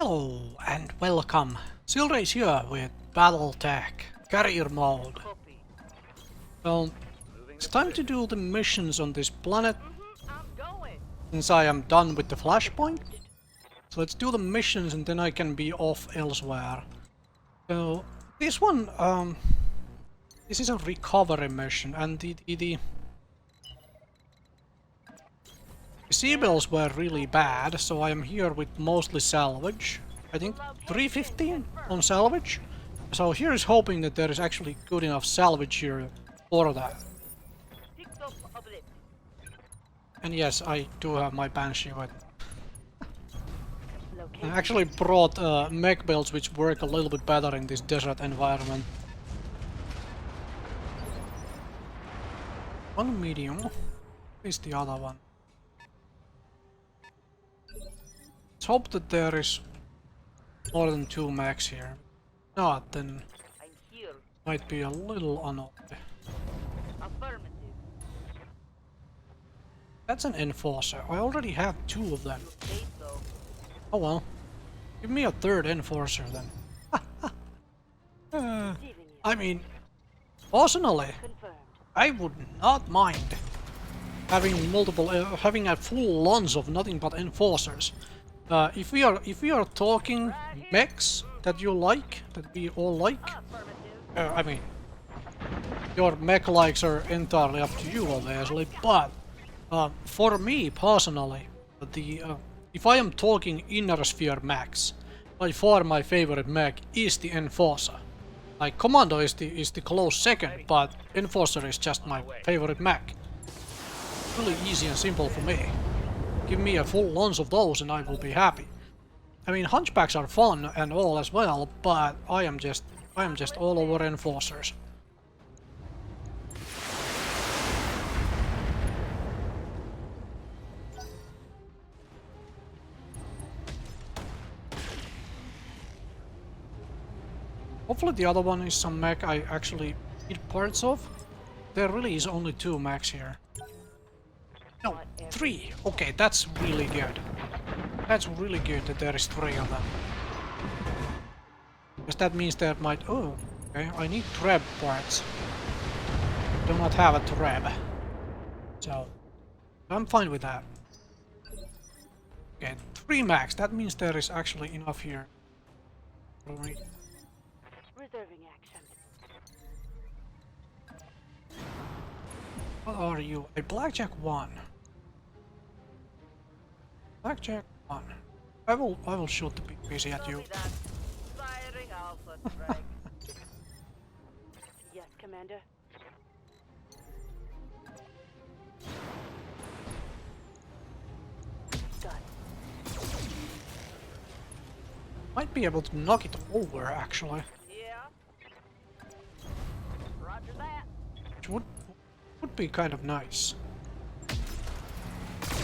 Hello and welcome. Silrace here with Battletech, Carrier Mode. Well, it's time to do the missions on this planet, since I am done with the flashpoint. So let's do the missions and then I can be off elsewhere. So, this one, this is a recovery mission, and the seabells were really bad, so I am here with mostly salvage. I think 315 on salvage. So here is hoping that there is actually good enough salvage here for that. And yes, I do have my Banshee with. I actually brought mech builds which work a little bit better in this desert environment. One medium. What is the other one? Let's hope that there is more than 2 mechs here. If not, then might be a little unlucky. That's an enforcer. I already have 2 of them. Oh well. Give me a 3rd enforcer then. I mean, personally, I would not mind having multiple, having a full launch of nothing but enforcers. If we are talking mechs that you like, that we all like, I mean, your mech likes are entirely up to you, obviously. But for me personally, if I am talking inner sphere mechs, by far my favorite mech is the enforcer. Like Commando is the close second, but enforcer is just my favorite mech. Really easy and simple for me. Give me a full launch of those and I will be happy. I mean, hunchbacks are fun and all as well, but I am just all over enforcers. Hopefully the other one is some mech I actually need parts of. There really is only 2 mechs here. No, 3. Okay, that's really good. That's really good that there is 3 of them. Because that means there might... Oh, okay, I need treb parts. Do not have a treb. So, I'm fine with that. Okay, 3 max. That means there is actually enough here. Right. Reserving action. What are you? A blackjack 1. Blackjack 1. I will shoot the big busy at you. Yes, Commander. Got it. Might be able to knock it over actually. Yeah. Roger that. Which would be kind of nice.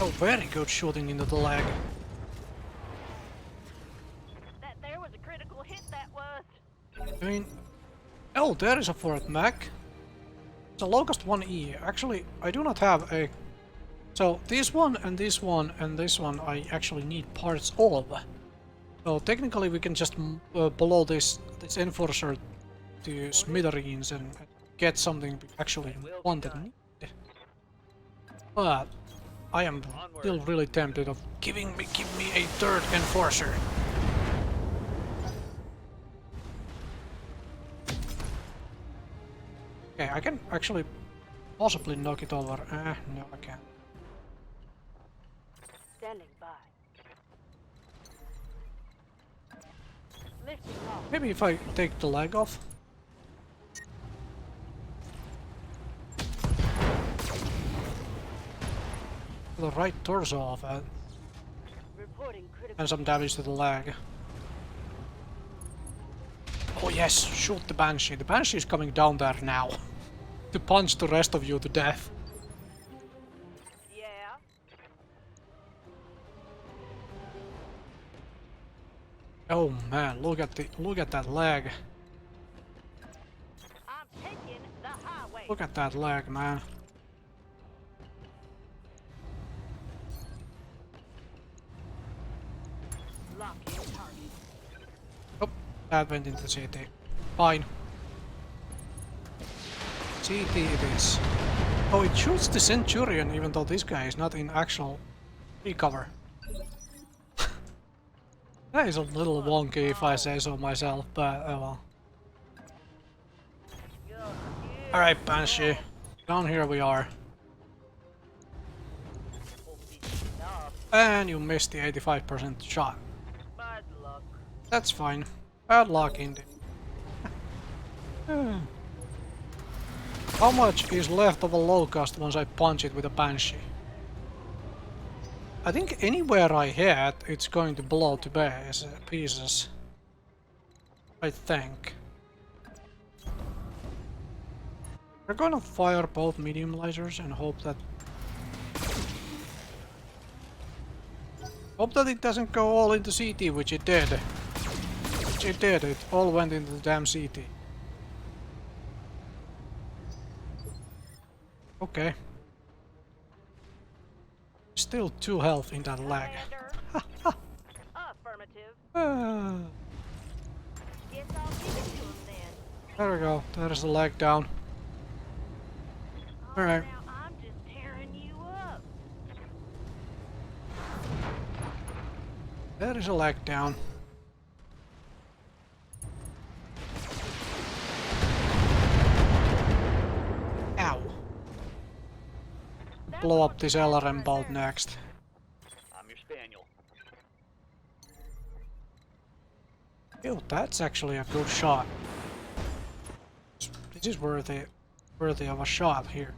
Oh, very good shooting into the leg. That there was a critical hit, that was. I mean... Oh, there is a 4th mech. It's a Locust 1E. Actually, I do not have a... So, this one and this one and this one I actually need parts of. So, technically we can just blow this enforcer to smithereens and get something we actually want and need. But... I am still really tempted of give me a 3rd enforcer. Okay, I can actually possibly knock it over. No, I can't. Standing by. Lifting off. Maybe if I take the leg off. The right torso off it. Reporting critical. And some damage to the leg. Oh yes, shoot the Banshee. The Banshee is coming down there now. To punch the rest of you to death. Yeah. Oh man, look at that leg. I'm taking the highway. Look at that leg, man. Lock in target. Oh, that went into CT. Fine. CT it is. Oh, it shoots the Centurion even though this guy is not in actual recover. That is a little wonky if I say so myself, but oh well. Alright, Banshee. Down here we are. And you missed the 85% shot. Bad luck. That's fine. Bad luck indeed. How much is left of a locust once I punch it with a Banshee? I think anywhere I hit, it's going to blow to pieces. I think. We're gonna fire both medium lasers and hope that it doesn't go all into CT, which it did. It all went into the damn CT. Okay. Still 2 health in that leg. Affirmative. Ah, Guess I'll give it to him then. there we go. There's the leg down. Oh, Alright. now I'm just tearing you up. There is a leg down. Ow. Blow up this LRM bolt next. I'm your spaniel. Ew, that's actually a good shot. This is worthy of a shot here.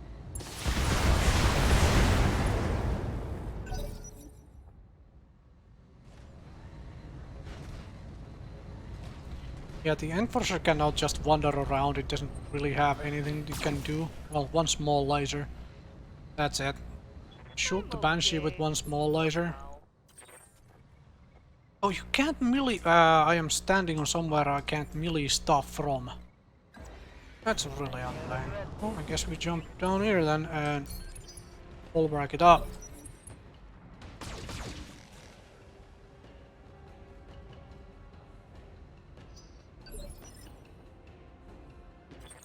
Yeah, the Enforcer cannot just wander around, it doesn't really have anything it can do. Well, one small laser. That's it. Shoot the Banshee with one small laser. Oh, you can't melee... I am standing on somewhere I can't melee stuff from. That's really annoying. Oh, I guess we jump down here then and we'll break it up.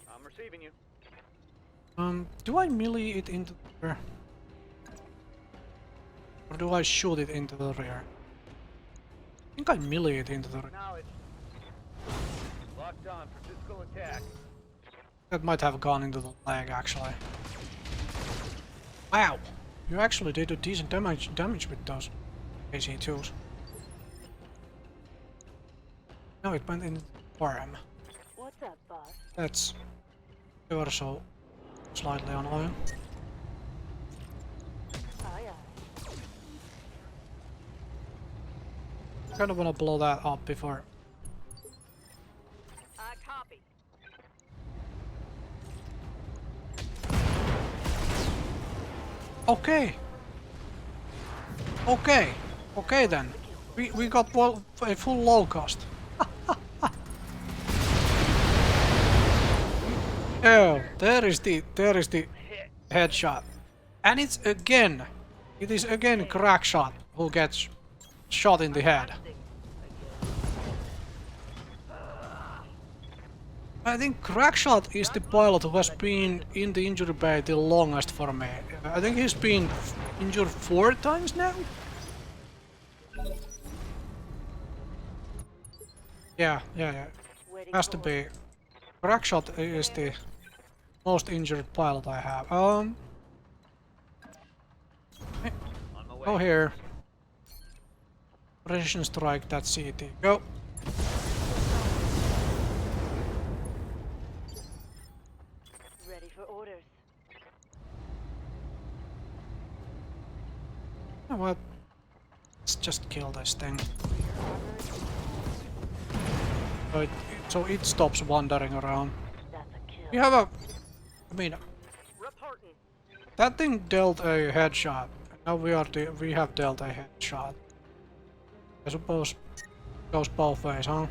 I'm receiving you. Do I melee it into the rear? Or do I shoot it into the rear? I think I melee it into the rear. Knowledge. Locked on for physical attack. That might have gone into the leg, actually. Wow! You actually did a decent damage with those AC2s. No, it went in the arm. What's up, boss? That's ever so slightly annoying. Aye, aye. Kinda wanna blow that up before. I copy. Okay! Okay then. We got a full low cost. Oh, there is the headshot. And it is again Crackshot who gets shot in the head. I think Crackshot is the pilot who has been in the injury bay the longest for me. I think he's been injured 4 times now? Yeah. Has to be. Crackshot is the most injured pilot I have. On my way. Go here. Precision strike that CT. Go. Ready for orders. You know what? Let's just kill this thing. So it stops wandering around. That's a kill. We have a... I mean, Reporting. that thing dealt a headshot. Now we have dealt a headshot. I suppose it goes both ways, huh?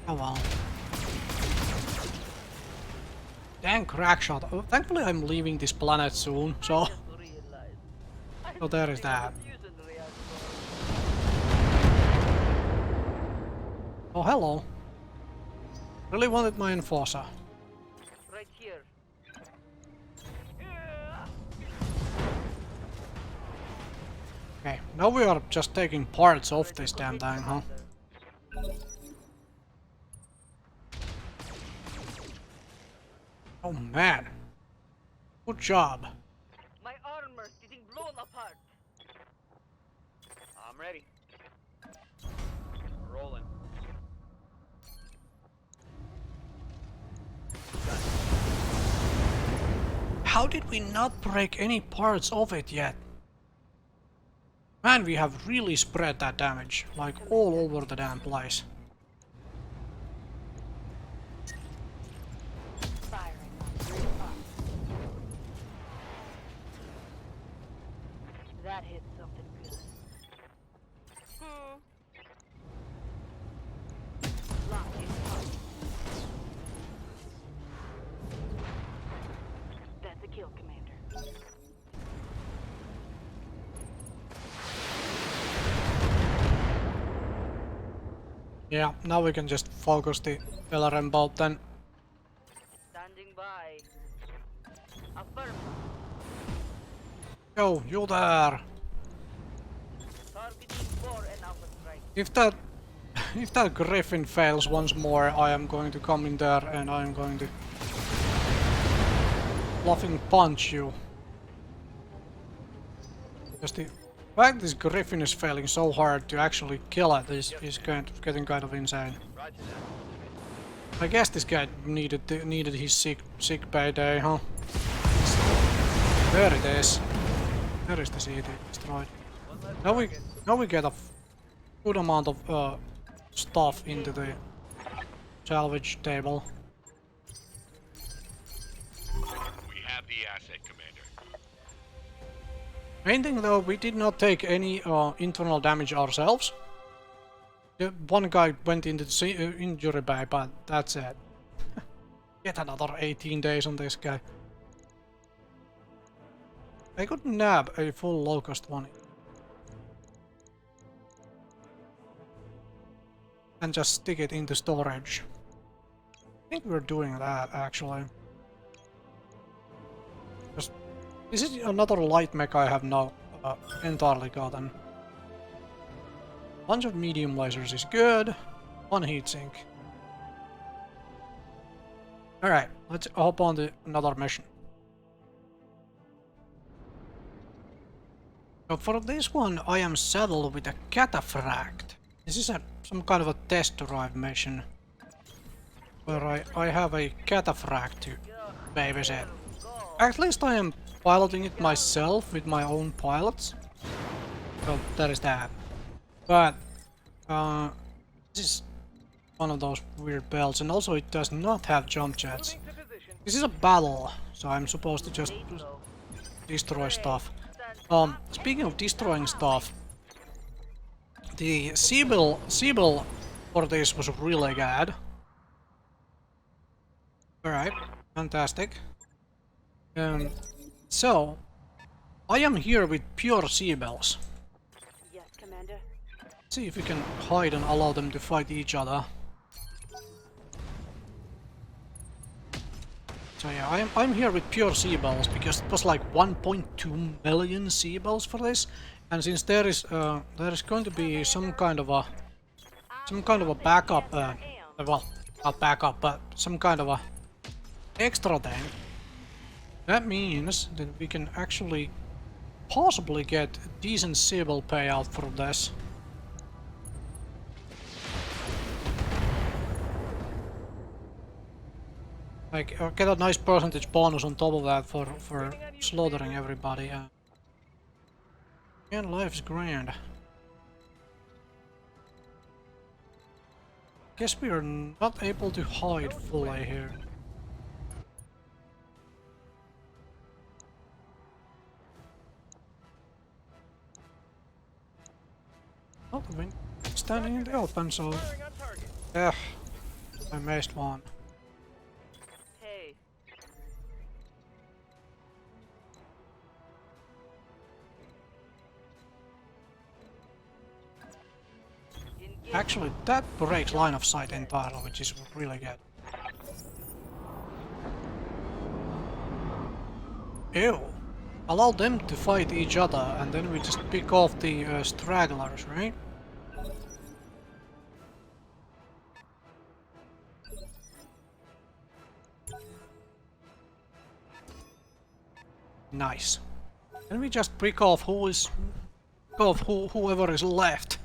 Oh well. Dang crack shot. Oh, thankfully I'm leaving this planet soon, so so there is that. Oh hello. Really wanted my enforcer. Right here. Okay, now we are just taking parts off this damn thing, huh? Oh man. Good job. My armor's getting blown apart. I'm ready. Rolling. How did we not break any parts of it yet? Man, we have really spread that damage, like all over the damn place. Firing on grid up. That hit something good. Locked in target. That's a kill, Commander. Yeah, now we can just focus the LRM bolt then. Standing by. Affirm. Yo, you there! Targeting for an alpha strike. If that griffin fails once more, I am going to come in there and I am going to bluffing punch you. Because the fact this griffin is failing so hard to actually kill it is getting kind of insane. Roger that. I guess this guy needed his sick payday, huh? There it is. There is the city destroyed. Now we get a good amount of stuff into the salvage table. We have the asset, Commander. Main thing though, we did not take any internal damage ourselves. The one guy went into the injury bay, but that's it. Yet another 18 days on this guy. I could nab a full locust one. And just stick it into storage. I think we're doing that actually. Just, this is another light mech I have now entirely gotten. Bunch of medium lasers is good. One heatsink. Alright, let's hop on to another mission. So for this one I am saddled with a cataphract. This is some kind of a test drive mission. Where I have a cataphract to babysit. At least I am piloting it myself with my own pilots. So there is that. But this is one of those weird belts, and also it does not have jump jets. Moving to position. This is a battle, so I'm supposed to just destroy stuff. Speaking of destroying stuff, the Seabill for this was really good. Alright, fantastic. So, I am here with pure Seabells. Yes, Commander. See if we can hide and allow them to fight each other. So yeah, I'm here with pure Seabells because it was like 1.2 million Seabells for this, and since there is going to be some kind of a backup, well, not backup, but some kind of a extra thing. That means that we can actually possibly get a decent Seabell payout from this. Like, get a nice percentage bonus on top of that for slaughtering everybody. And life's grand. Guess we are not able to hide fully here. Not the wind standing in the open, so Firing on target. yeah. I missed one. Hey. Engage. Actually, that breaks line of sight entirely, which is really good. Ew. Allow them to fight each other, and then we just pick off the stragglers, right? Nice. Then we just pick off whoever is left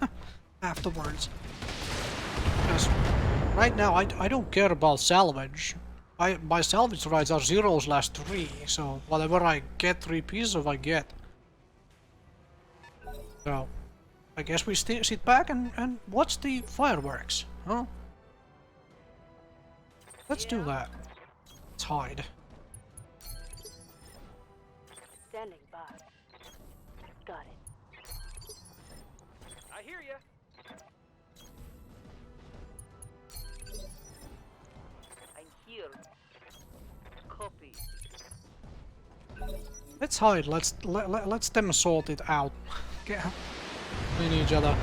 afterwards. Because right now I don't care about salvage. My salvage rights are 0/3, so whatever I get 3 pieces of, I get. So I guess we sit back and watch the fireworks, huh? Let's do that. Let's hide. Standing by. Got it. I hear ya. I'm here. Copy. Let's hide. Let's them sort it out. Get in each other.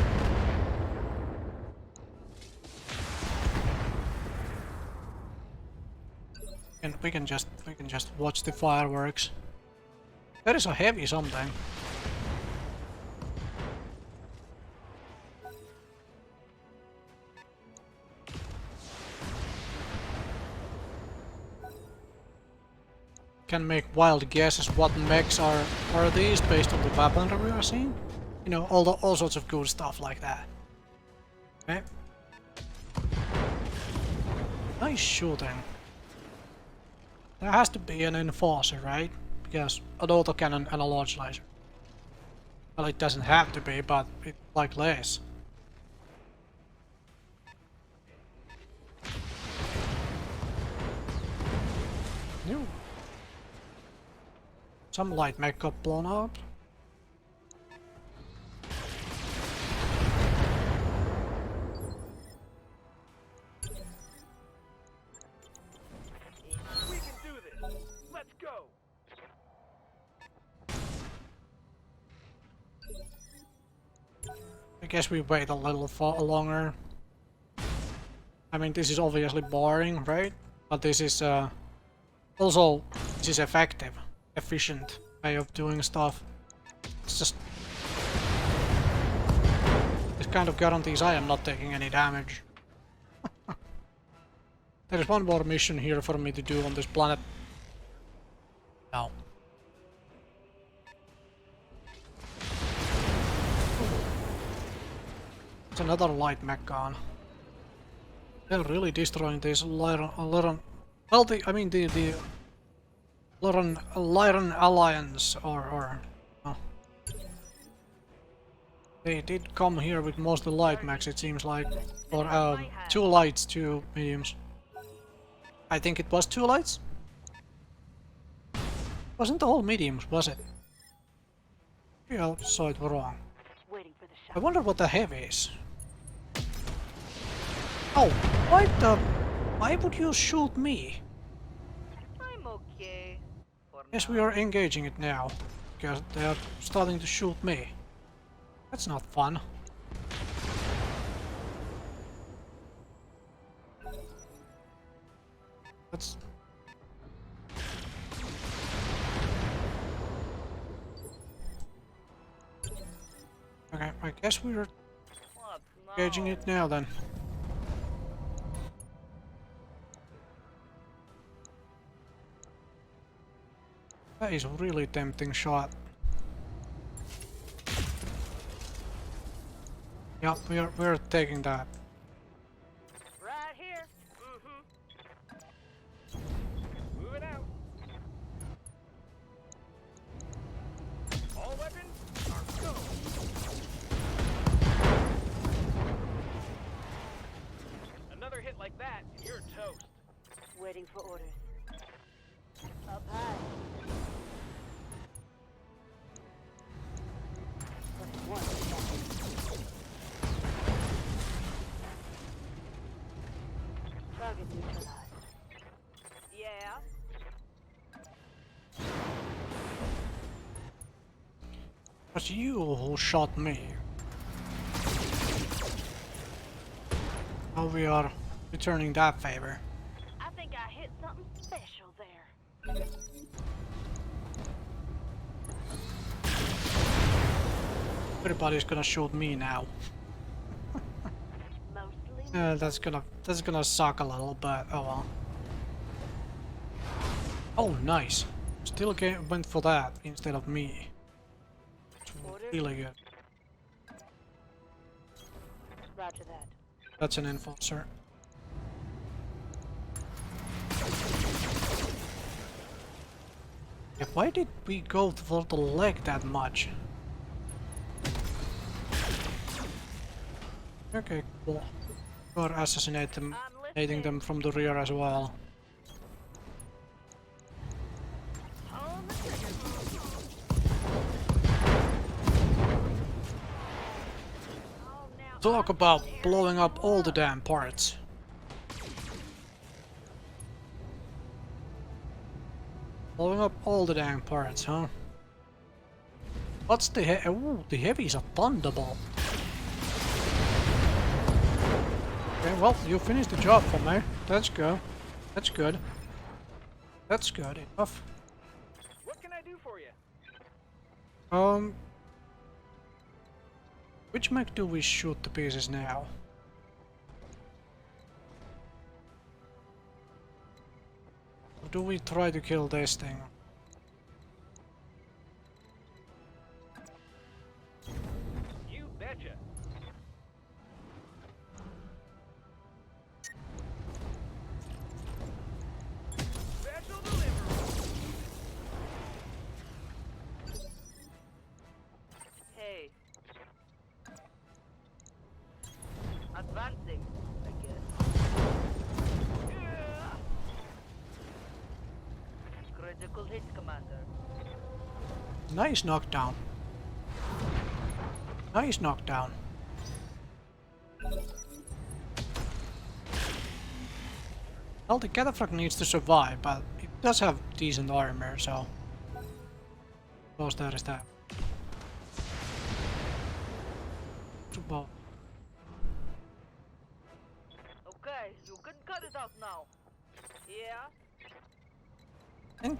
And we can just watch the fireworks. There is a heavy something. Can make wild guesses what mechs are these based on the weaponry we are seeing. You know, all sorts of cool stuff like that. Okay. Nice shooting. There has to be an enforcer, right? Because an autocannon and a large laser. Well, it doesn't have to be, but it likely is. New. Some light mech got blown up. We can do this. Let's go. I guess we wait a little longer. I mean, this is obviously boring, right? But this is also this is effective, efficient way of doing stuff. It's just this kind of guarantees I am not taking any damage. There is one more mission here for me to do on this planet. No. It's another light mech gone. They're really destroying this Lyran Alliance, or oh. They did come here with mostly light mechs, it seems like. Or 2 lights, 2 mediums. I think it was 2 lights? Wasn't all mediums, was it? Yeah, so it was wrong. Waiting for the shot. I wonder what the heavy is. Oh, why would you shoot me? I'm okay. For Yes, now. we are engaging it now, because they are starting to shoot me. That's not fun. That's... Okay, I guess we're What engaging now? it now then. That is a really tempting shot. Yeah, we're taking that. Right here. Moving out. All weapons are go. Another hit like that, and you're toast. Waiting for orders. Up high. But one shot. Target neutralized. Yeah. It was you who shot me. Now we are returning that favor. I think I hit something special there. Everybody's gonna shoot me now. Mostly. That's gonna suck a little, but oh well. Oh, nice. Still went for that instead of me. It's really good. Roger that. That's an enforcer. Yeah, why did we go for the leg that much? Okay, cool. Or assassinate them, hitting them from the rear as well. On the trigger. Oh, now Talk about blowing up all the damn parts. Blowing up all the damn parts, huh? What's the ooh, the heavy's a thunderbolt. Okay, well, you finished the job for me. That's good. That's good. That's good enough. What can I do for you? Which mech do we shoot to pieces now? Or do we try to kill this thing? You betcha. Special delivery. Hey. Advancing, I guess. Yeah. Critical hit, Commander. Nice knockdown. Nice knockdown. Well, the Cataphrag needs to survive, but it does have decent armor, so... Suppose that is that. Well, Okay, you can cut it out now. Yeah? thing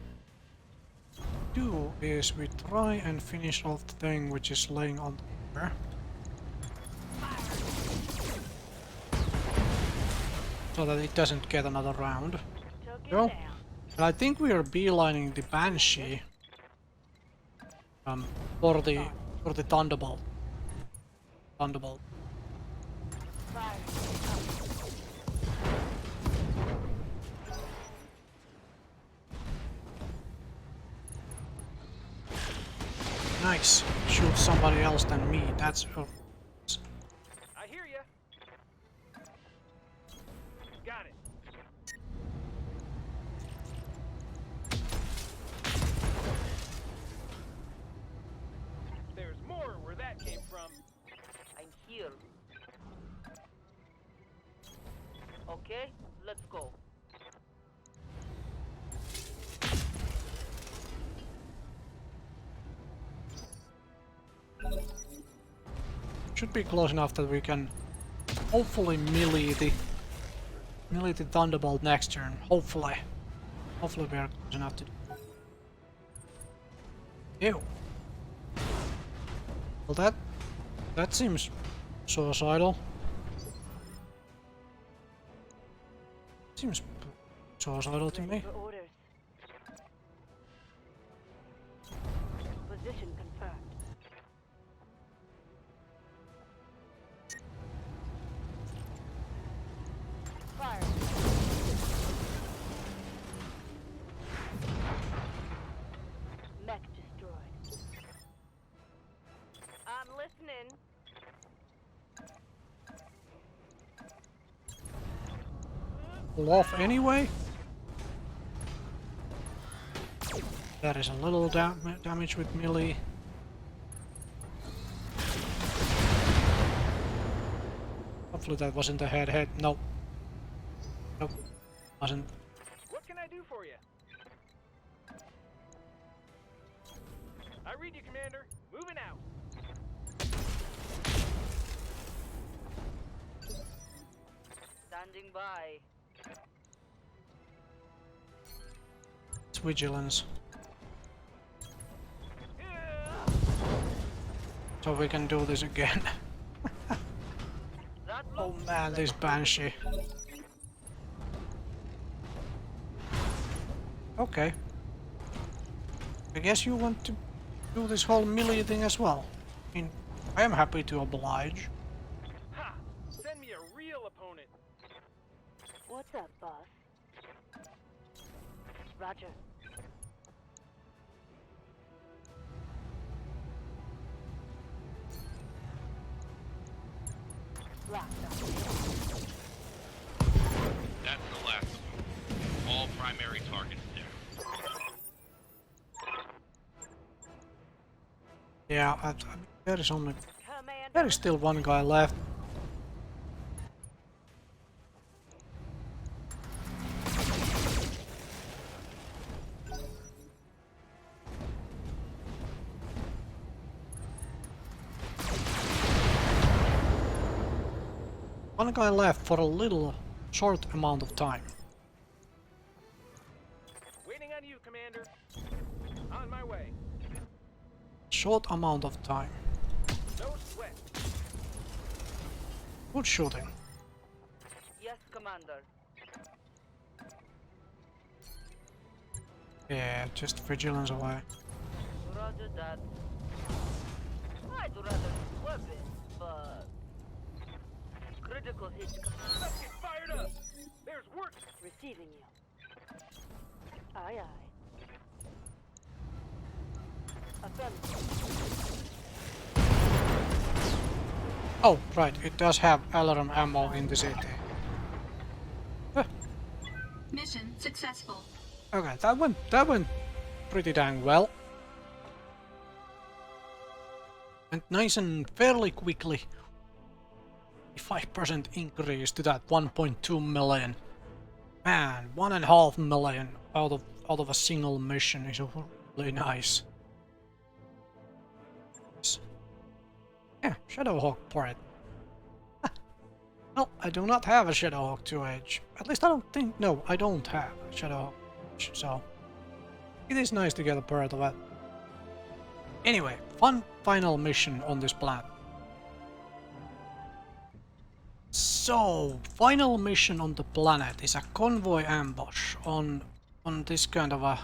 do is we try and finish off the thing which is laying on the floor. So that it doesn't get another round. Took it Well, down. and I think we are beelining the Banshee for the Thunderbolt. Thunderbolt. Fire. Nice. Shoot somebody else than me. That's I hear ya. Got it. There's more where that came from. I'm here. Okay, let's go. should be close enough that we can hopefully melee the Thunderbolt next turn. Hopefully. Hopefully we are close enough to. Ew. Well, that seems suicidal. Seems suicidal to me. For orders. Position confirmed. Fire. Mech destroyed. I'm listening. Pull off anyway. That is a little damage with melee. Hopefully that wasn't a head. Nope. Nope. Wasn't. What can I do for you? I read you, Commander. Moving out. Standing by. It's vigilance. Yeah. So we can do this again. That Oh looks man, this Banshee. Okay. I guess you want to do this whole melee thing as well. I mean, I am happy to oblige. Ha! Send me a real opponent. What's up, boss? Roger. That's the last of them. All primary targets down. Yeah, there is only... Commander. There is still one guy left. One guy left for a little short amount of time. Waiting on you, Commander. On my way. Short amount of time. No sweat. Good shooting. Yes, Commander. Yeah, just vigilance away. Roger that. I'd rather flip it, but... Critical hit. Let's get fired up. There's work. Receiving you. Aye, aye. Affirmative. Oh, right, it does have alarm ammo in the city. Mission successful. Okay, that went pretty dang well. And nice and fairly quickly. 5% increase to that 1.2 million. Man, 1.5 million out of a single mission is really nice. Yeah, Shadowhawk port. Well, I do not have a Shadowhawk 2H. At least I don't think... No, I don't have a Shadowhawk, so... It is nice to get a part of it. Anyway, fun final mission on this planet. So, final mission on the planet is a convoy ambush on this kind of a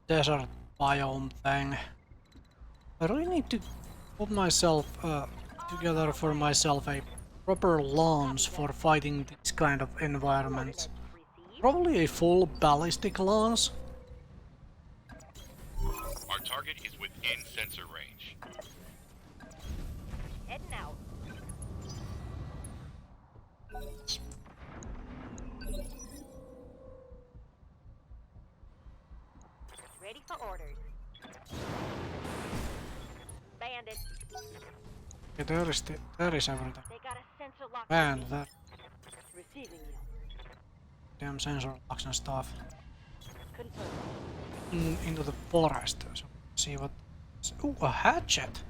desert biome thing. I really need to put myself together for myself a proper lance for fighting this kind of environments. Probably a full ballistic lance. Our target is within sensor range. Heading out. Ready for orders. Bandit. Yeah, there is everything. They got a sensor lock. Man, that Receiving you. damn sensor locks and stuff. Confirmed. Into the forest. So see what... Ooh, a hatchet!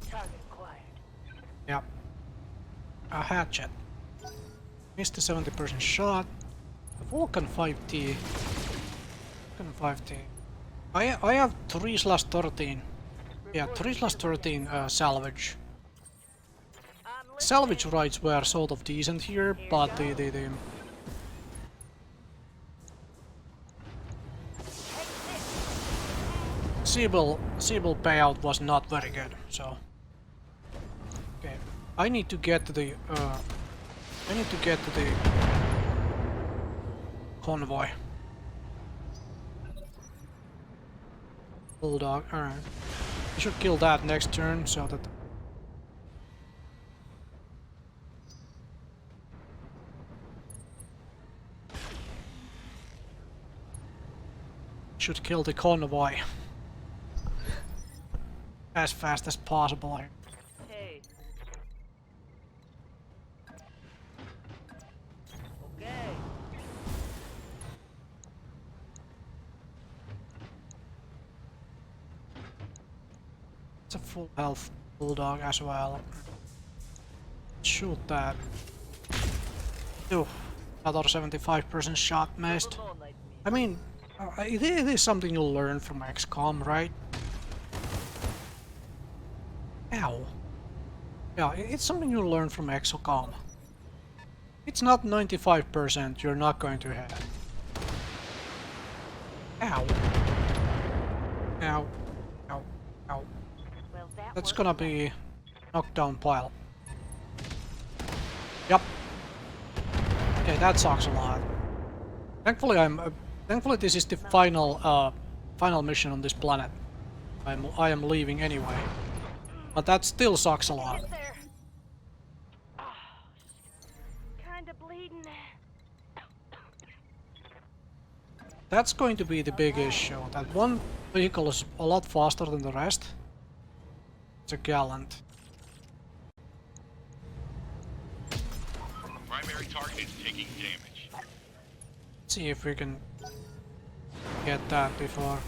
Target acquired. Yep. A hatchet. Missed a 70% shot. The Vulcan 5T. Vulcan 5T. I have 3/13. Yeah, 3/13 salvage. Salvage rights were sort of decent here, but the Sibyl payout was not very good, so... Okay, I need to get to the convoy. Bulldog, alright. I should kill that next turn, so that... Should kill the convoy. As fast as possible. Hey. It's a full health bulldog as well. Shoot that. Ooh, another 75% shot missed. I mean, it is something you learn from XCOM, right? Ow. Yeah, it's something you learn from XCOM. It's not 95% you're not going to hit. Ow. Ow. Ow. Ow. Well, That's gonna be knockdown pile. Yep. Okay, that sucks a lot. Thankfully, thankfully this is the final mission on this planet. I am leaving anyway, but that still sucks a lot. Get there. Kinda bleeding. That's going to be the big issue. That one vehicle is a lot faster than the rest. It's a gallant. Primary target is taking damage. Let's see if we can get that before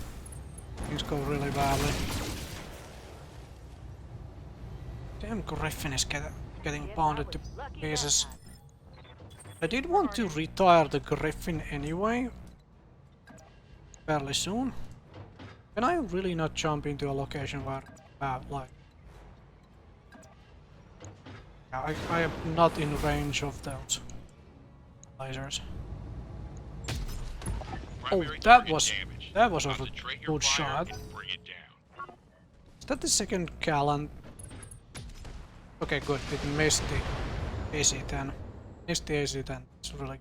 things go really badly. Damn Griffin is getting pounded to pieces. I did want to retire the Griffin anyway. Fairly soon. Can I really not jump into a location where like... Yeah, I am not in range of those lasers. Oh, that was a good shot. Is that the second gallant? Okay, good. It missed the AC-10. Missed the AC-10. It's really.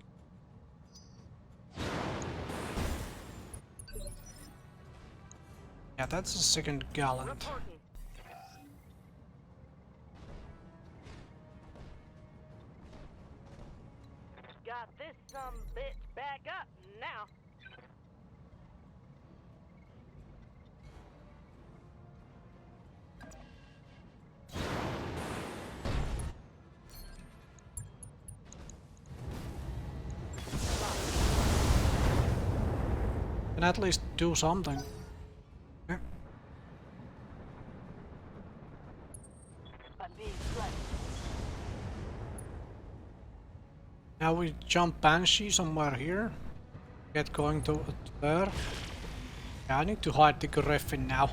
Yeah, that's the second gallant. Got this bitch back up now. Can at least do something. Okay. I'm being flanked. Now we jump Banshee somewhere here. Get going to there. Yeah, I need to hide the Griffin now.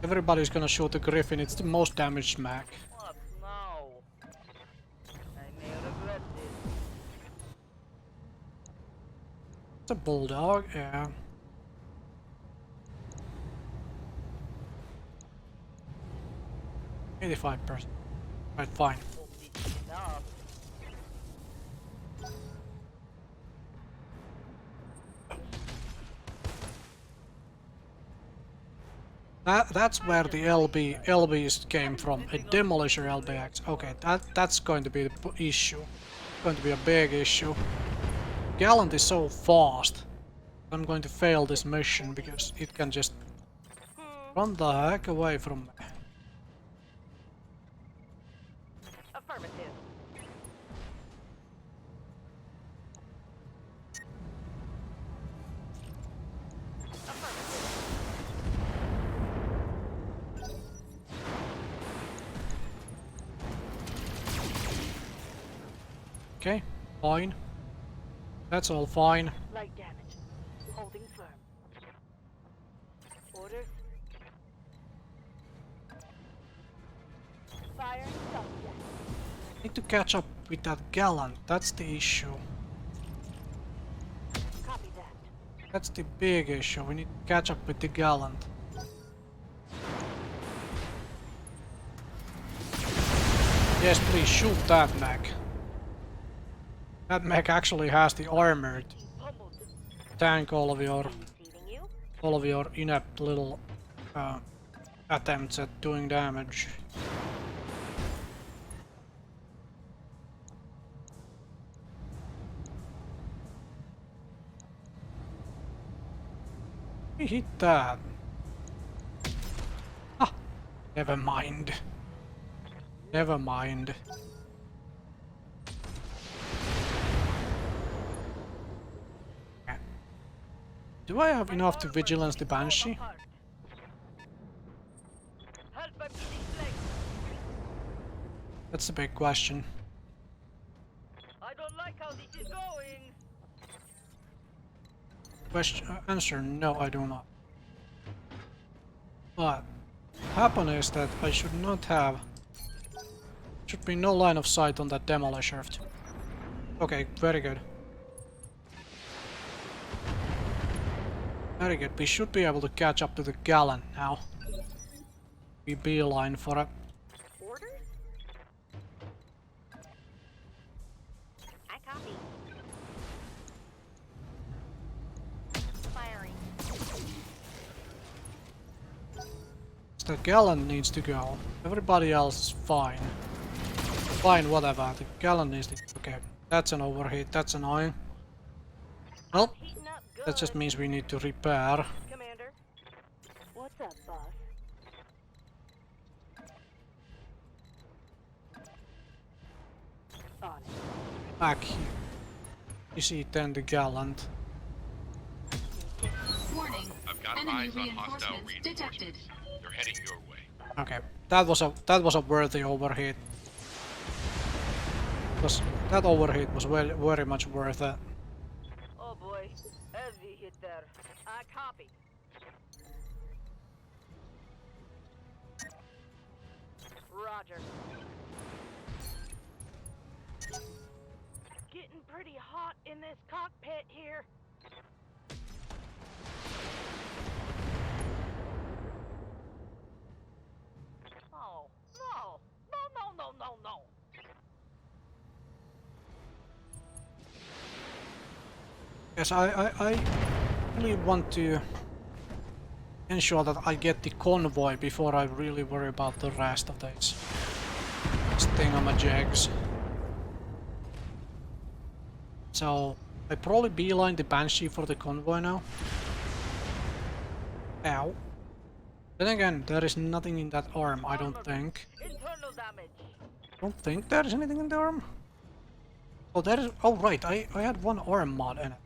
Everybody's gonna shoot the Griffin. It's the most damaged mech. What now? I may regret this. It's a bulldog, yeah. %. Right, fine. Won't be enough. That's where the LBs came from. A demolisher LBX. Okay, that's going to be the issue. Going to be a big issue. Gallant is so fast. I'm going to fail this mission because it can just run the heck away from me. Affirmative. Okay, fine. That's all fine. Light damage. Holding firm. Orders. Fire subject. Need to catch up with that Gallant. That's the issue. Copy that. That's the big issue. We need to catch up with the Gallant. Yes, please shoot that mech. That mech actually has the armor to Pummeled. tank Receiving you. all of your inept little attempts at doing damage. We hit that. Ah, never mind. Never mind. Do I have enough to vigilance the Banshee? That's the big question. I don't like how this is going. Answer, no, I do not. But happen is that I should not have... Should be no line of sight on that demolisher. Okay, very good. Very good. We should be able to catch up to the gallant now. We beeline for it. Orders? I copy. Firing. The gallant needs to go. Everybody else is fine. Fine, whatever. The gallant needs to... Okay, that's an overheat. That's annoying. Well, Heating up good. that just means we need to repair. Commander. What's up, boss? On it. Back here. You see then the gallant. Warning. I've got Enemy eyes on hostile reinforcements detected. reinforcements. They're heading your way. Okay, that was a worthy overheat. That overheat was very much worth it. Oh boy, heavy hit there. I copy. Roger. Getting pretty hot in this cockpit here. Oh, no. No. Yes, I really want to ensure that I get the convoy before I really worry about the rest of these thingamajigs. So I probably beeline the Banshee for the convoy now. Ow. Then again, there is nothing in that arm, I don't think. Internal damage. Don't think there is anything in the arm. Oh, there is. Oh, right. I had one arm mod in it.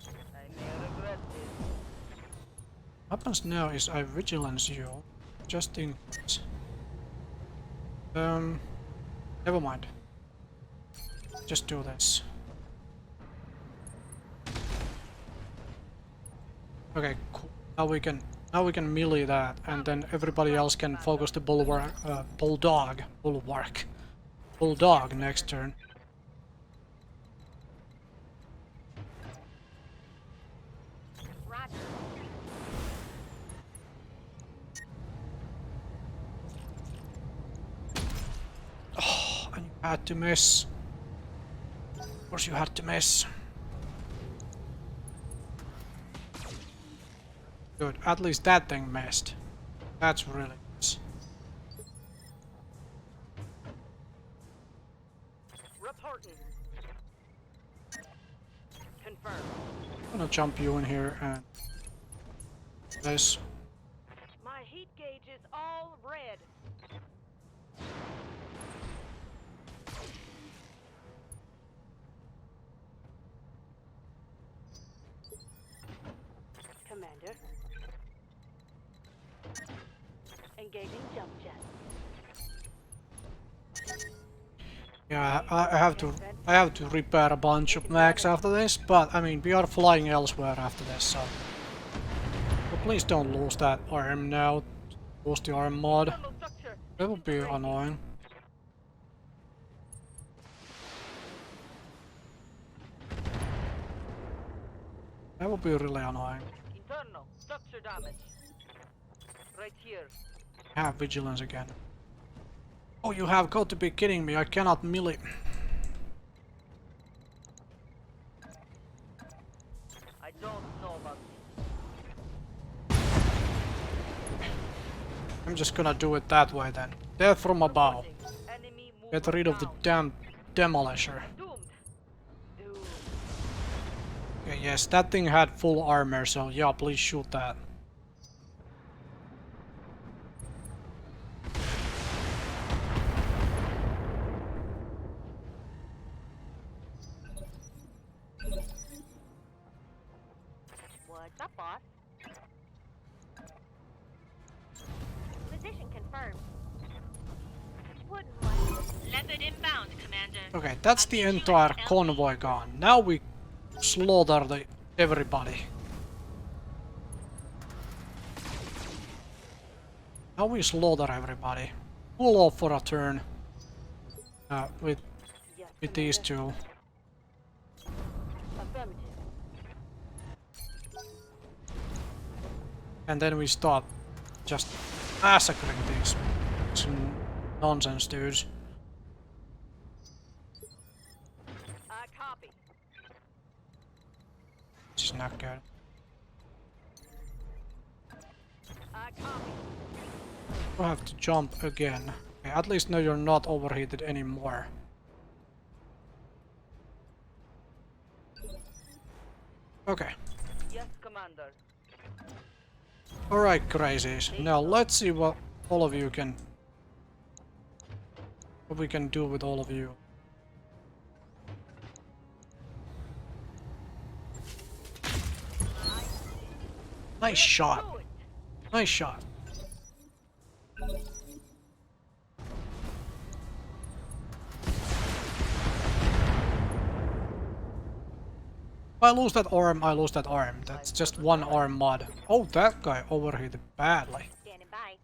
I may regret this. What happens now is I vigilance you, just in case. Never mind. Just do this. Okay, cool. Now we can melee that, and then everybody else can focus the bulwark, bulldog next turn. Roger. Oh, and you had to miss. Of course you had to miss. Good, at least that thing missed. That's really nice. Reporting. Confirmed. I'm gonna jump you in here and this. My heat gauge is all red. Commander. Engaging jump jet. Yeah, I have to repair a bunch of mechs after this, but I mean we are flying elsewhere after this, so please don't lose that arm now. Lose the arm mod. Thermal structure. That would be annoying. That would be really annoying. Internal structure damage. Right here. Have vigilance again. Oh, you have got to be kidding me! I cannot melee. I don't know about I'm just gonna do it that way then. Death from above. enemy Get movement rid of the down. damn demolisher. Doomed. Doomed. Okay, yes, that thing had full armor, so yeah, please shoot that. What's up, boss? Position confirmed. confirmed. Wouldn't like Leopard inbound, Commander. Okay, that's the entire convoy gone. Now we slaughter everybody. Now we slaughter everybody. Pull off for a turn. With these two. Affirmative. And then we start just massacring these nonsense dudes. I copy. This is not good. I copy. You have to jump again. Okay, at least now you're not overheated anymore. Okay. Yes, Commander. Alright, crazies. Now let's see what all of you can... what we can do with all of you. Nice shot. Do it. Nice shot. If I lose that arm, I lose that arm. That's just one arm mod. Oh, that guy overheated badly. standing by.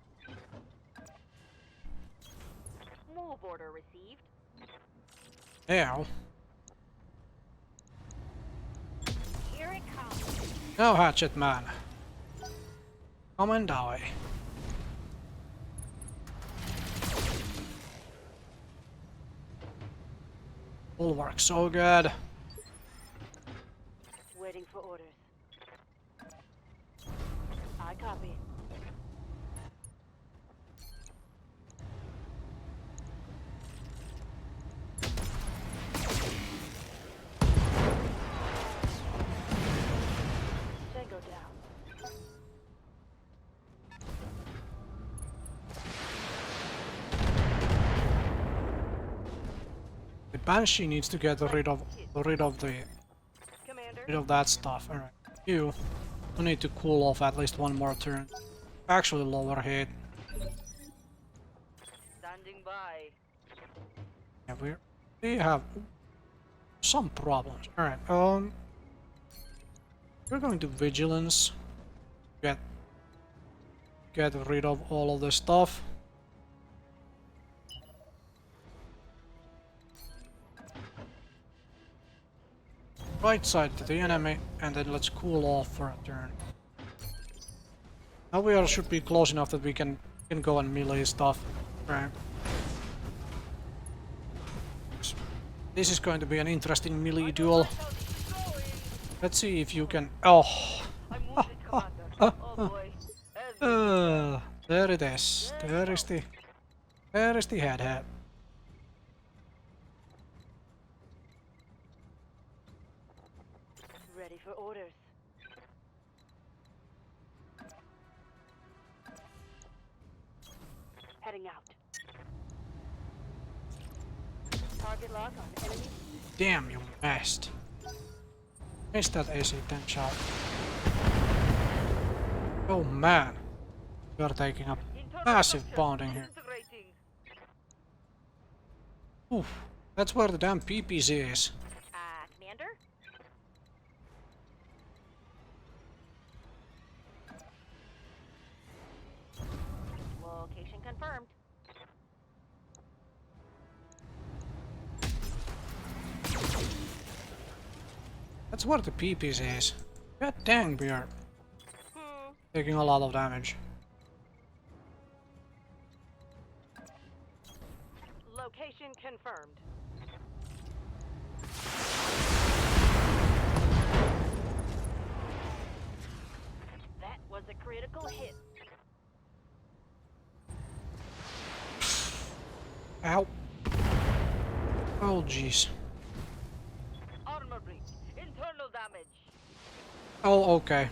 Move order received. Now, Here it comes. now Hatchet Man. Come and die. Will work so good. Waiting for orders. I copy. Tango down. The Banshee needs to get rid of Commander. that stuff. Alright. You need to cool off at least one more turn. Actually lower heat. Standing by. Yeah, we have some problems. Alright, we're going to Vigilance. Get rid of all of this stuff. Right side to the enemy, and then let's cool off for a turn. Now we should be close enough that we can go and melee stuff. Right. This is going to be an interesting melee duel. Let's see if you can... Oh! I'm wounded, Commander. Oh boy. There it is. There is the head. Ready for orders. Heading out. Target lock on enemy. Damn, you missed. Missed that AC-10 shot. Oh man. You're taking a massive pounding here. Integrating. Oof. That's where the damn PPC is. Commander? Location confirmed. That's where the PPC is. God dang, we are taking a lot of damage. Location confirmed. That was a critical hit. Ow. Oh jeez. Armor breach. Internal damage. Oh, okay.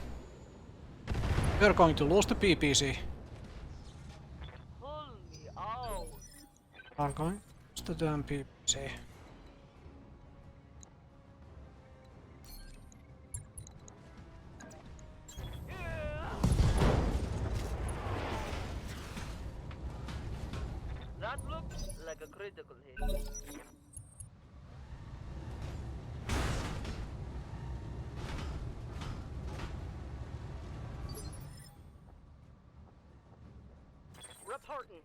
We're going to lose the PPC. Pull me out. Are going to lose the damn PPC. like a critical hit. Reporting.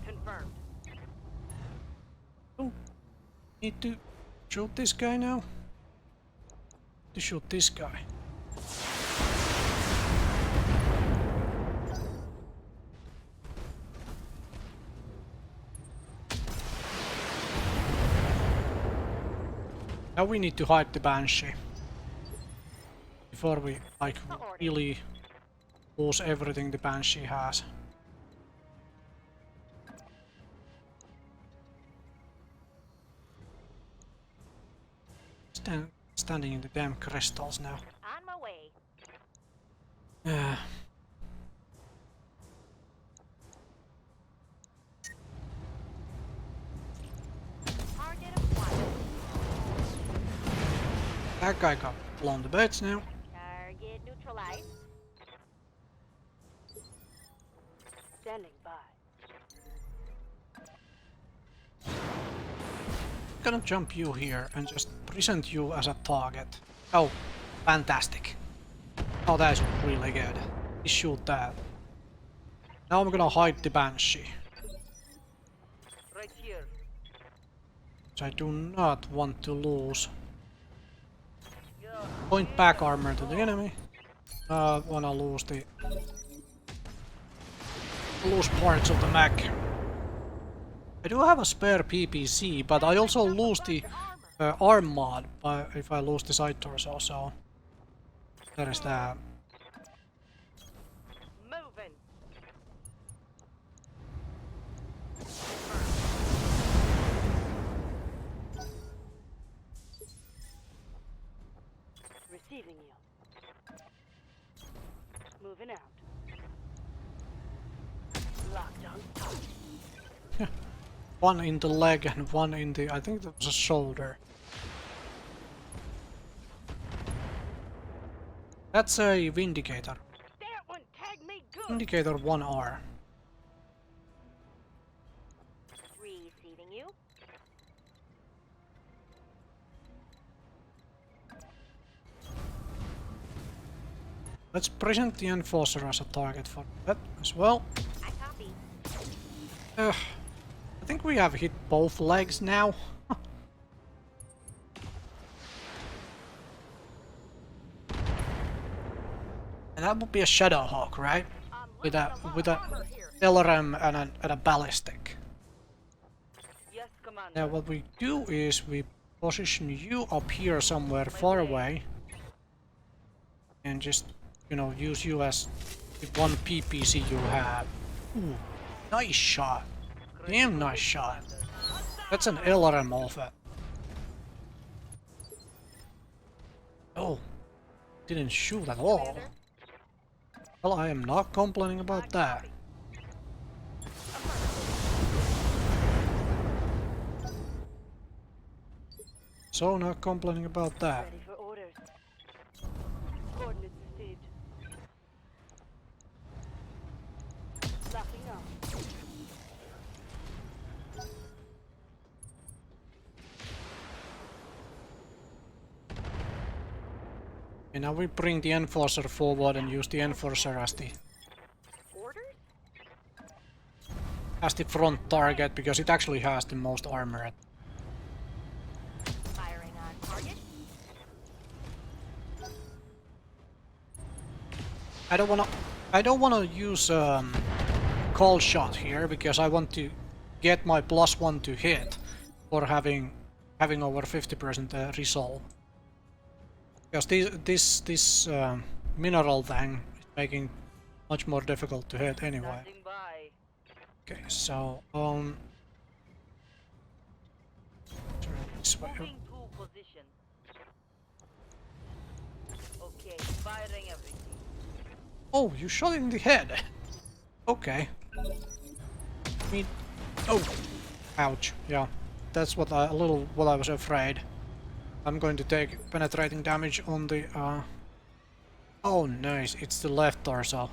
Confirmed. Oh, need to shoot this guy now? To shoot this guy. Now we need to hide the Banshee. Before we, like, really lose everything the Banshee has. Standing in the damn crystals now. On my way. Target of one. That guy got blown to bits now. Target neutralized. Standing by. Gonna jump you here and just present you as a target. Oh, fantastic. Oh, that's really good. You shoot that. Now I'm gonna hide the Banshee. Right here. Which I do not want to lose. Yeah. Point back armor to the enemy. Wanna lose the... lose parts of the mech. I do have a spare PPC, but I also lose the arm mod if I lose the side torso, so there is that. Moving. Receiving you. Moving out. Locked on top. One in the leg and one in the, I think that was a shoulder. That's a Vindicator. That one tagged me good. Vindicator 1R. Receiving you. Let's present the Enforcer as a target for that as well. I copy. I think we have hit both legs now. And that would be a Shadowhawk, right? With a LRM and a ballistic. Yes, Commander. Now what we do is we position you up here somewhere far away. And just, you know, use you as the one PPC you have. Ooh, nice shot. Damn nice shot. That's an LRM off it. Oh, didn't shoot at all. Well, I am not complaining about that. So not complaining about that. Ready for orders. Coordinates received. Locking up. And now we bring the Enforcer forward and use the Enforcer as the front target, because it actually has the most armor. Firing on target. I don't wanna use call shot here, because I want to get my +1 to hit for having over 50% resolve. Because this mineral thing is making much more difficult to hit anyway. Standing by. Okay, so turn this way. Moving to position. Okay, firing everything. Oh, you shot it in the head. Okay. I mean, oh, ouch. Yeah, that's what I was afraid. I'm going to take penetrating damage on the. Oh, nice! It's the left torso.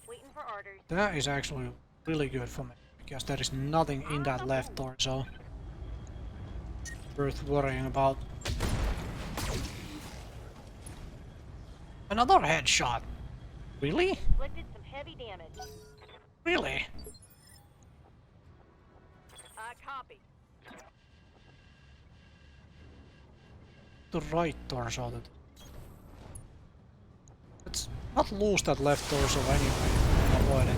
Waiting for orders. That is actually really good for me because there is nothing in that left torso worth worrying about. Another headshot. Really? Inflicted some heavy damage. Really? Copy. The right torso. Let's not lose that left torso anyway. Avoid it.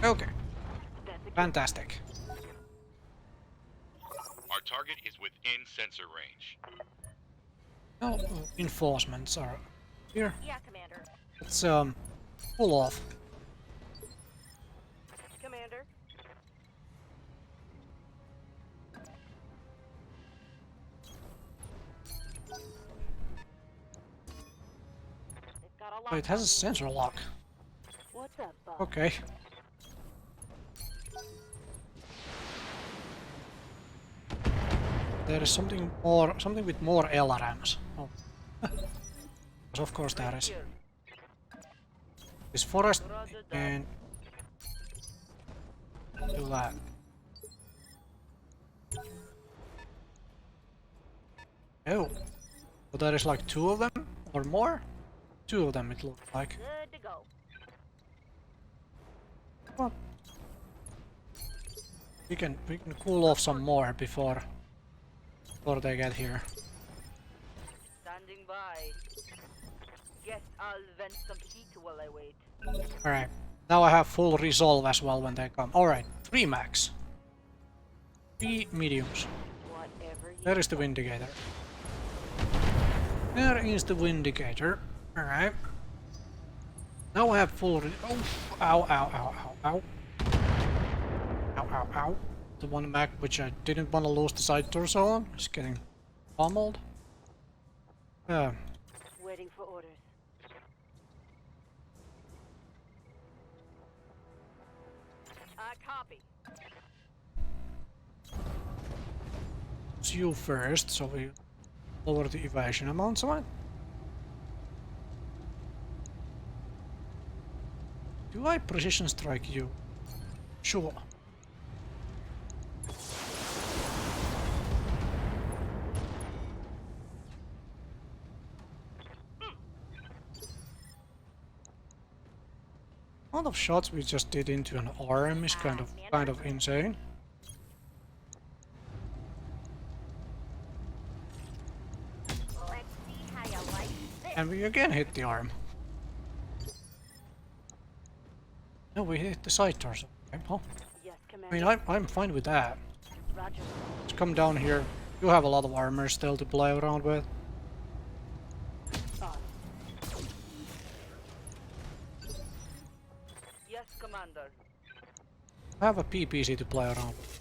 Okay. Fantastic. Our target is within sensor range. No enforcements are here. Yeah, Commander. Let's pull off. Commander. They've got a Oh, it has a on me. sensor lock. What's up, Bob? Okay. There is something with more LRMs. Oh. Yes, of course there is. Here. This forest Roger that. and do that. Oh. So there is like 2 of them or more? 2 of them it looks like. Good to go. Well, we can cool off some more before they get here. Standing by. Guess I'll vent some heat while I wait. Alright. Now I have full resolve as well when they come. Alright, 3 max. 3 mediums. Whatever you There is the Vindicator. There is the Vindicator. Alright. Now I have full oh, ow, ow, ow, ow, ow. Ow, ow, ow. The one mag which I didn't want to lose the side torso on is getting pummeled. waiting for orders. Copy. It's you first, so we lower the evasion amounts on it. Do I precision strike you? Sure. Amount of shots we just did into an arm is kind of insane. Let's see how you like this. And we again hit the arm. No, we hit the side torso. Okay, well, Yes, I Commander. mean, I'm fine with that. Roger. Let's come down here. You have a lot of armor still to play around with. On. Yes, Commander. I have a PPC to play around with.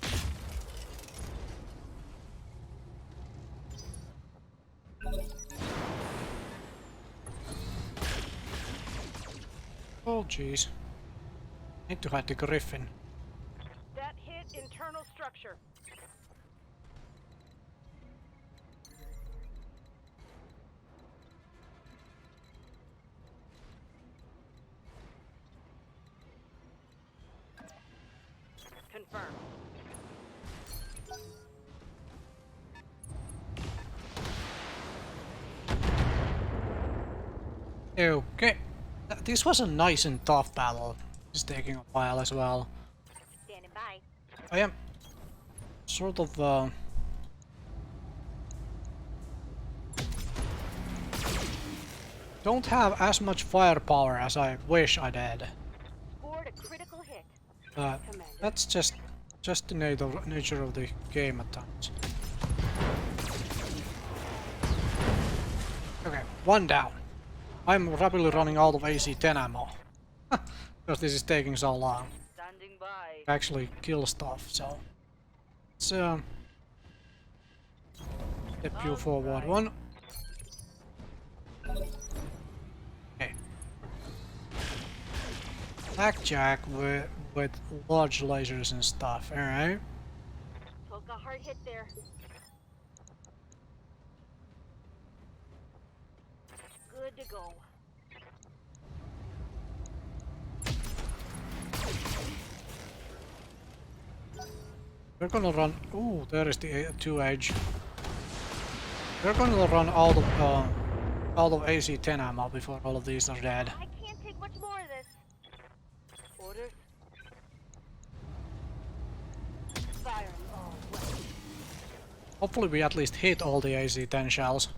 Oh jeez. Need to hide the Griffin. That hit internal structure. Confirmed. Okay. This was a nice and tough battle. It's taking a while as well. Standing by. I am sort of don't have as much firepower as I wish I did. Scored a critical hit. Commander. That's just the nature of the game at times. Okay, 1 down. I'm rapidly running out of AC-10 ammo. Because this is taking so long Standing by. to actually kill stuff, so... Let's step you forward 1. Okay. Blackjack with large lasers and stuff, alright? Took a hard hit there. Good to go. We're gonna run. Ooh, there is the 2H. We're gonna run out of AC-10 ammo before all of these are dead. I can't take much more of this. Orders? Firing all way. Hopefully we at least hit all the AC-10 shells.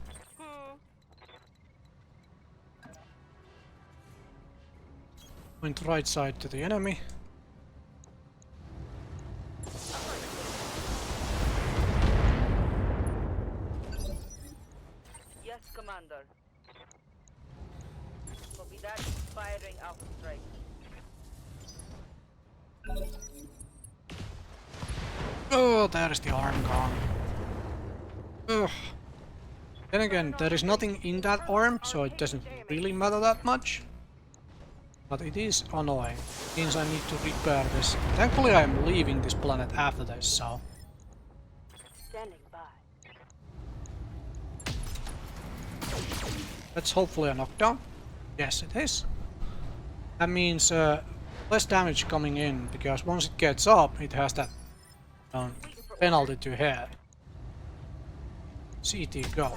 Point right side to the enemy. Yes, Commander. Copy that. Firing out strike. Oh, there is the arm gone. Ugh. Then again, there is nothing in that arm, so it doesn't really matter that much. But it is annoying. It means I need to repair this. Thankfully I am leaving this planet after this, so... Standing by. That's hopefully a knockdown. Yes, it is. That means less damage coming in, because once it gets up, it has that penalty to hit. CT, go.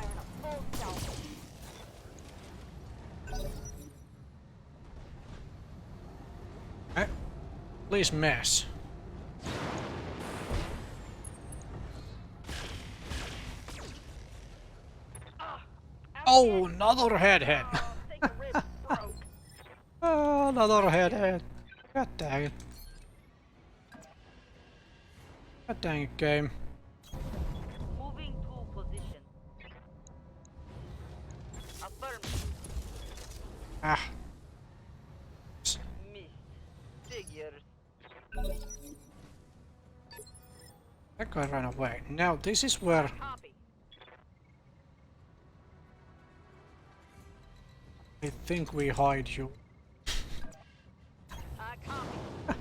Okay. Please miss. Oh, another head hit. Oh, another head hit. God dang it. God dang it, game. Moving to position. Affirm. Ah. Missed. Figures. That guy ran away. Now this is where Copy. I think we hide you. Copy.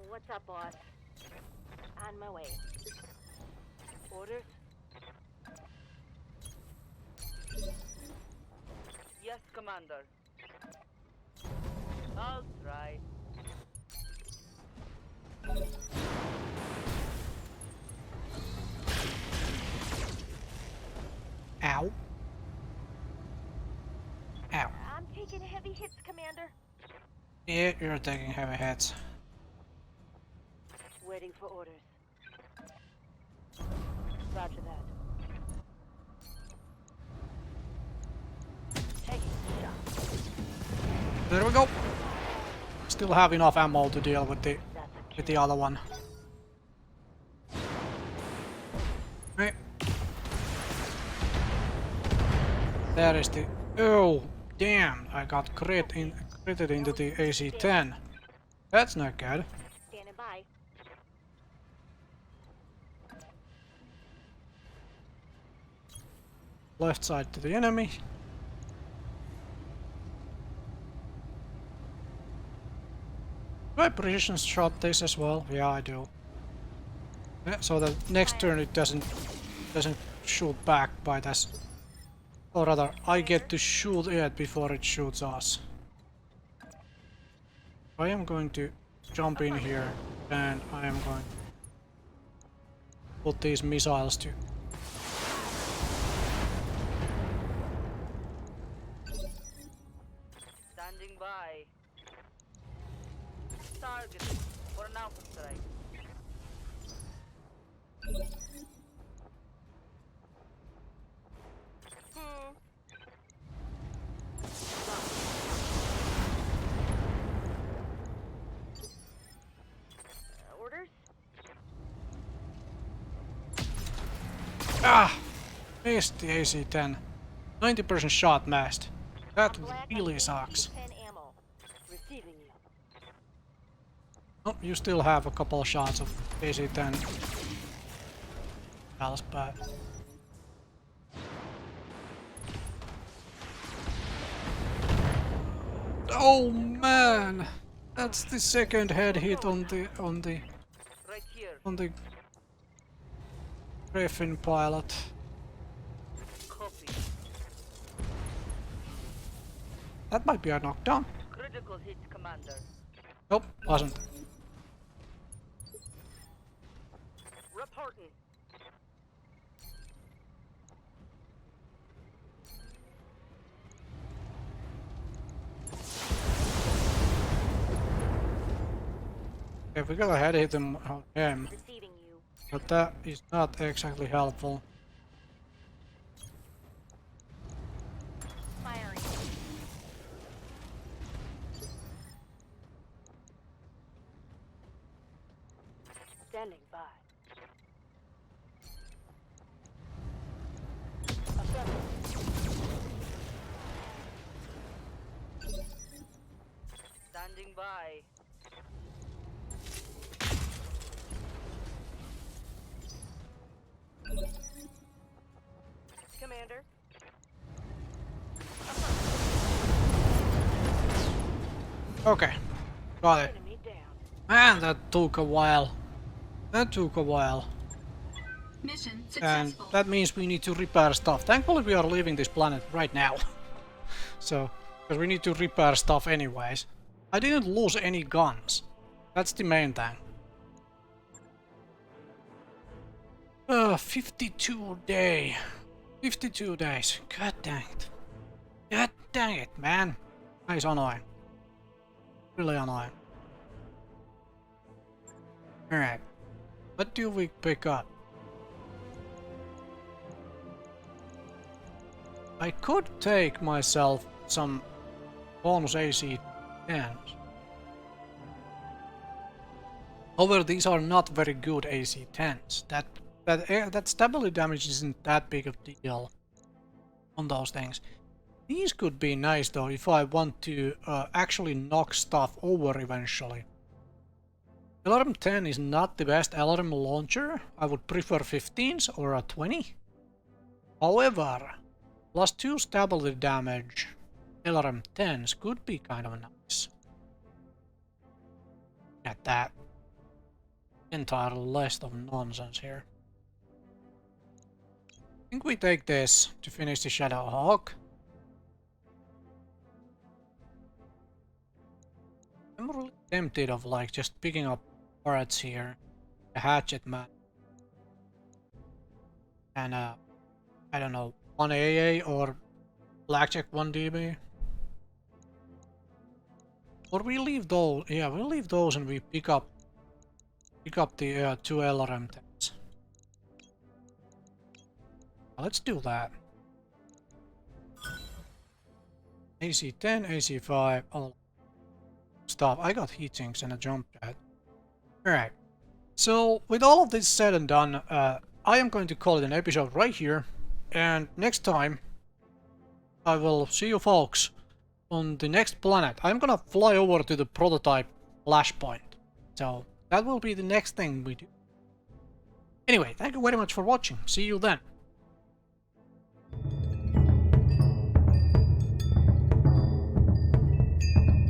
What's up, boss? On my way. Orders? Yes, Commander. I'll try. Ow. Ow. I'm taking heavy hits, Commander. Yeah, you're taking heavy hits. Waiting for orders. Roger that. Taking the shot. There we go. Still have enough ammo to deal with the other one. Right. There is the... Oh, damn! I got critted into the AC-10. That's not good. Standing by. Left side to the enemy. Do I precision shot this as well? Yeah, I do. Yeah, so the next turn it doesn't shoot back by this. Or rather, I get to shoot it before it shoots us. I am going to jump in here and I am going to put these missiles to... Standing by. Target for an alpha strike. Orders? Ah! Missed the AC-10. 90% shot missed. That really sucks. Ammo. Receiving you. Oh, you still have a couple of shots of AC-10. That's bad. Oh man! That's the second head hit on the Right here. Griffin pilot. Copy. That might be a knockdown. Critical Critical hit, Commander. Nope, wasn't. Reporting. Okay, we gotta head hit him, Receiving you. but that is not exactly helpful. Firing. Standing by. Standing by. Commander. Okay, got it. Enemy down. Man, that took a while. That took a while. Mission And successful. that means we need to repair stuff. Thankfully we are leaving this planet right now. So, because we need to repair stuff anyways. I didn't lose any guns. That's the main thing. 52 day. 52 days. God dang it. God dang it, man. That is annoying. Really annoying. Alright. What do we pick up? I could take myself some bonus AC 10s. However, these are not very good AC 10s. That stability damage isn't that big of a deal on those things. These could be nice though if I want to actually knock stuff over eventually. LRM 10 is not the best LRM launcher. I would prefer 15s or a 20. However, +2 stability damage LRM 10s could be kind of nice. At that entire list of nonsense here. I think we take this to finish the Shadow Hawk. I'm really tempted of like just picking up parts here. A hatchet man. And I don't know, 1 AA or Blackjack 1 DB. Or we leave those, yeah, we leave those and we pick up the 2 LRM 10s. Let's do that. AC 10, AC 5, all stuff. I got heatsinks and a jump pad. Alright. So, with all of this said and done, I am going to call it an episode right here. And next time, I will see you folks on the next planet. I'm gonna fly over to the prototype flashpoint. So, that will be the next thing we do. Anyway, thank you very much for watching. See you then.